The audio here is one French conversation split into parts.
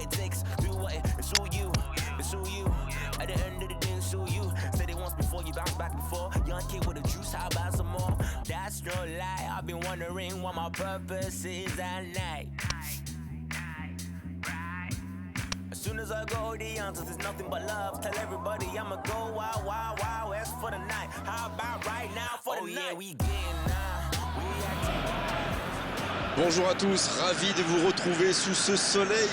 it takes. Do what it's all you, it's all you. At the end of the day, it's all you. Said it once before, you bounce back before. Young kid with a juice, how about some more? That's no lie, I've been wondering what my purpose is at night. As soon as I go, the answers is nothing but love. Tell everybody I'ma go wild, wild, wild west for the night. How about right now for the night? Yeah, we getting now, we acting. Bonjour à tous, ravi de vous retrouver sous ce soleil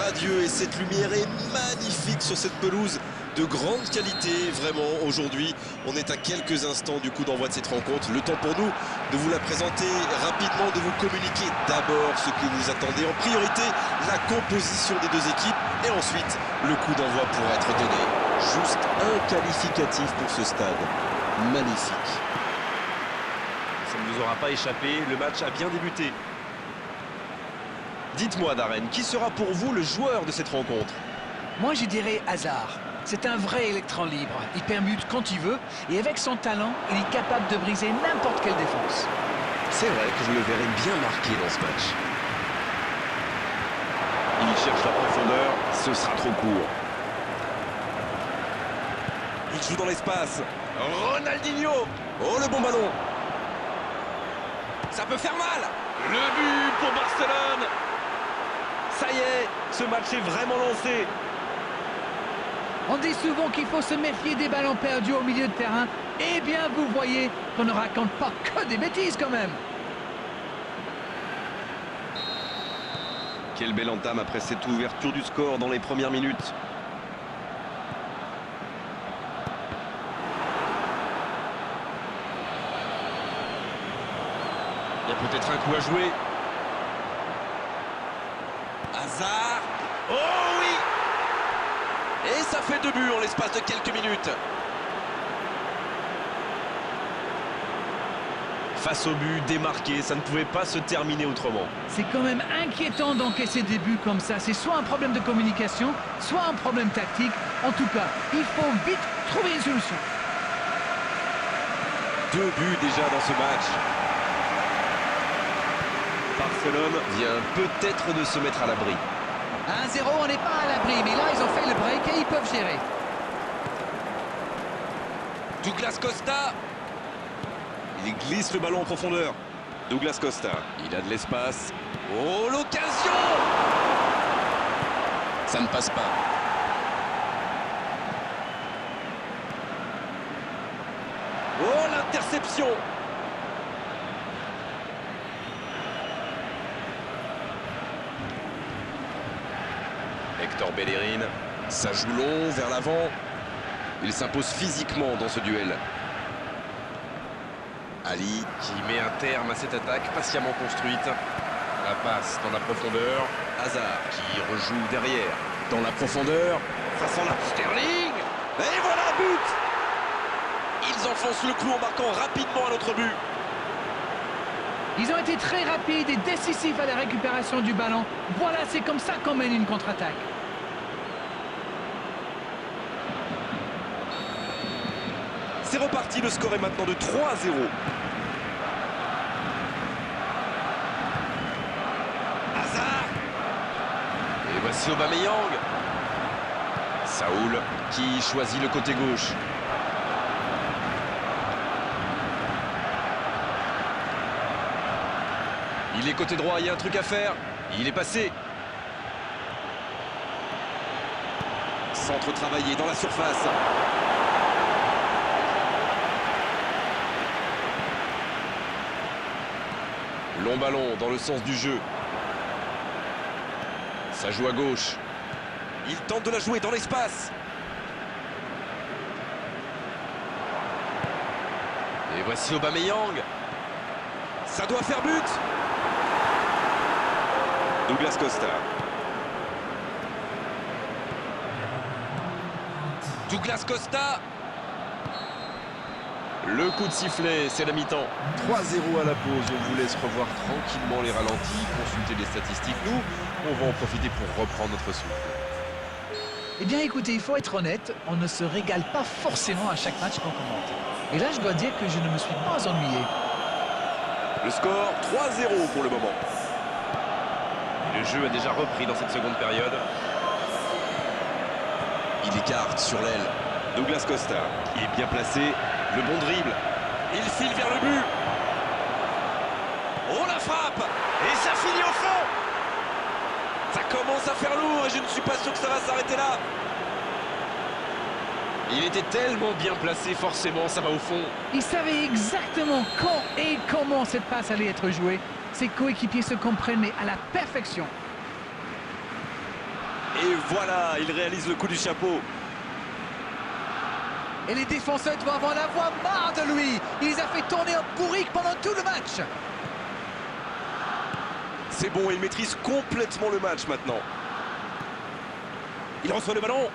radieux et cette lumière est magnifique sur cette pelouse de grande qualité. Vraiment, aujourd'hui, on est à quelques instants du coup d'envoi de cette rencontre. Le temps pour nous de vous la présenter rapidement, de vous communiquer d'abord ce que vous attendez. En priorité, la composition des deux équipes et ensuite, le coup d'envoi pourra être donné. Juste un qualificatif pour ce stade. Magnifique. Ça ne vous aura pas échappé, le match a bien débuté. Dites-moi Darren, qui sera pour vous le joueur de cette rencontre? Moi je dirais Hazard. C'est un vrai électron libre. Il permute quand il veut et avec son talent, il est capable de briser n'importe quelle défense. C'est vrai que je le verrai bien marqué dans ce match. Il cherche la profondeur, ce sera trop court. Il joue dans l'espace. Ronaldinho! Oh le bon ballon! Ça peut faire mal! Le but pour Barcelone! Ça y est, ce match est vraiment lancé. On dit souvent qu'il faut se méfier des ballons perdus au milieu de terrain. Eh bien, vous voyez qu'on ne raconte pas que des bêtises quand même. Quelle belle entame après cette ouverture du score dans les premières minutes. Il y a peut-être un coup à jouer. Hazard. Oh oui! Et ça fait 2 buts en l'espace de quelques minutes. Face au but, démarqué, ça ne pouvait pas se terminer autrement. C'est quand même inquiétant d'encaisser des buts comme ça. C'est soit un problème de communication, soit un problème tactique. En tout cas, il faut vite trouver une solution. 2 buts déjà dans ce match. Barcelone vient peut-être de se mettre à l'abri. 1-0, on n'est pas à l'abri, mais là, ils ont fait le break et ils peuvent gérer. Douglas Costa. Il glisse le ballon en profondeur. Douglas Costa, il a de l'espace. Oh, l'occasion! Ça ne passe pas. Oh, l'interception! Hector Bellerin, ça joue long vers l'avant. Il s'impose physiquement dans ce duel. Ali qui met un terme à cette attaque patiemment construite. La passe dans la profondeur. Hazard qui rejoue derrière. Dans la profondeur. Ça sent la Sterling. Et voilà, but! Ils enfoncent le clou en marquant rapidement un autre but. Ils ont été très rapides et décisifs à la récupération du ballon. Voilà, c'est comme ça qu'on mène une contre-attaque. C'est reparti, le score est maintenant de 3-0. Hazard. Et voici Aubameyang. Saoul qui choisit le côté gauche. Il est côté droit, il y a un truc à faire. Il est passé. Centre travaillé dans la surface. Long ballon dans le sens du jeu. Ça joue à gauche. Il tente de la jouer dans l'espace. Et voici Aubameyang. Ça doit faire but. Douglas Costa. Douglas Costa. Le coup de sifflet, c'est la mi-temps. 3-0 à la pause, on vous laisse revoir tranquillement les ralentis, consulter les statistiques. Nous, on va en profiter pour reprendre notre souffle. Eh bien, écoutez, il faut être honnête, on ne se régale pas forcément à chaque match qu'on commente. Et là, je dois dire que je ne me suis pas ennuyé. Le score, 3-0 pour le moment. Le jeu a déjà repris dans cette seconde période. s'écarte sur l'aile. Douglas Costa, qui est bien placé. Le bon dribble. Il file vers le but. Oh, la frappe! Et ça finit au fond! Ça commence à faire lourd et je ne suis pas sûr que ça va s'arrêter là. Il était tellement bien placé, forcément, ça va au fond. Il savait exactement quand et comment cette passe allait être jouée. Ses coéquipiers se comprennent, mais à la perfection. Et voilà, il réalise le coup du chapeau. Et les défenseurs doivent en avoir marre de lui. Il les a fait tourner en bourrique pendant tout le match. C'est bon, il maîtrise complètement le match maintenant. Il reçoit le ballon.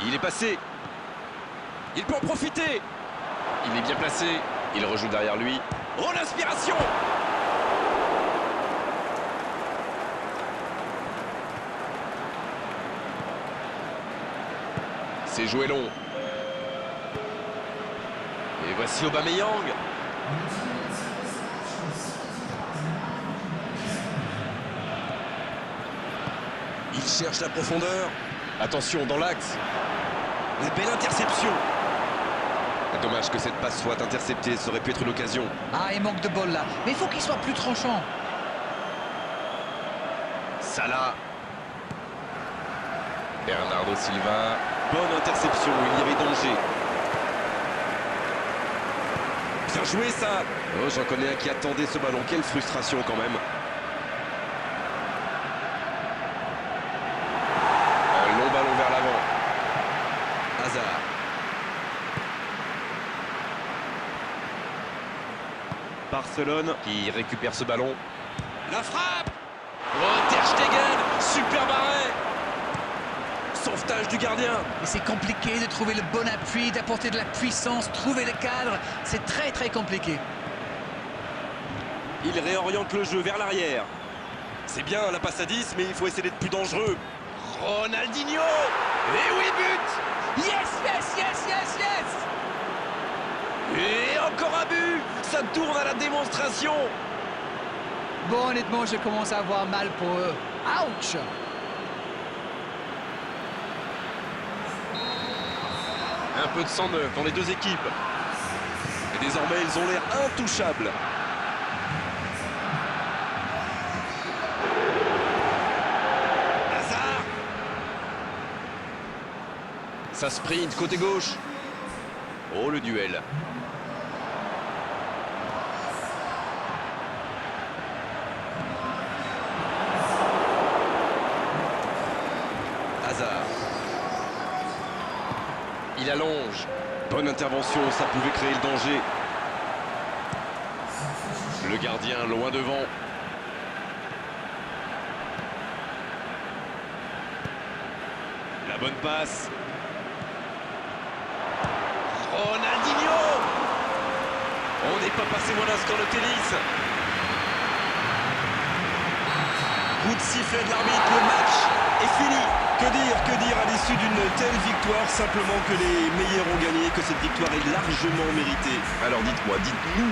Il est passé. Il peut en profiter. Il est bien placé. Il rejoue derrière lui. Oh, l'inspiration! C'est joué long. Et voici Aubameyang. Il cherche la profondeur. Attention, dans l'axe. La belle interception. Dommage que cette passe soit interceptée, ça aurait pu être l'occasion. Ah, il manque de bol là. Mais il faut qu'il soit plus tranchant. Salah. Bernardo Silva. Bonne interception, il y avait danger. Bien joué ça. Oh, j'en connais un qui attendait ce ballon. Quelle frustration quand même. Un long ballon vers l'avant. Hazard. Barcelone qui récupère ce ballon. La frappe. Oh, Ter Stegen. Super arrêt. Sauvetage du gardien. Et c'est compliqué de trouver le bon appui, d'apporter de la puissance, trouver le cadre. C'est très très compliqué. Il réoriente le jeu vers l'arrière. C'est bien la passe à 10, mais il faut essayer d'être plus dangereux. Ronaldinho. Et oui, but. Yes, yes, yes, yes, yes. Et encore un but. Ça tourne à la démonstration. Bon, honnêtement, je commence à avoir mal pour eux. Ouch. Un peu de sang neuf dans les deux équipes. Et désormais, ils ont l'air intouchables. Hazard. Ça sprint côté gauche. Oh, le duel. Hazard. Il allonge. Bonne intervention, ça pouvait créer le danger. Le gardien loin devant. La bonne passe. Ronaldinho. On n'est pas passé loin d'un score de tennis. Coup de sifflet de l'arbitre, le match est fini. Que dire à l'issue d'une telle victoire? Simplement que les meilleurs ont gagné, que cette victoire est largement méritée. Alors dites-moi, dites-nous.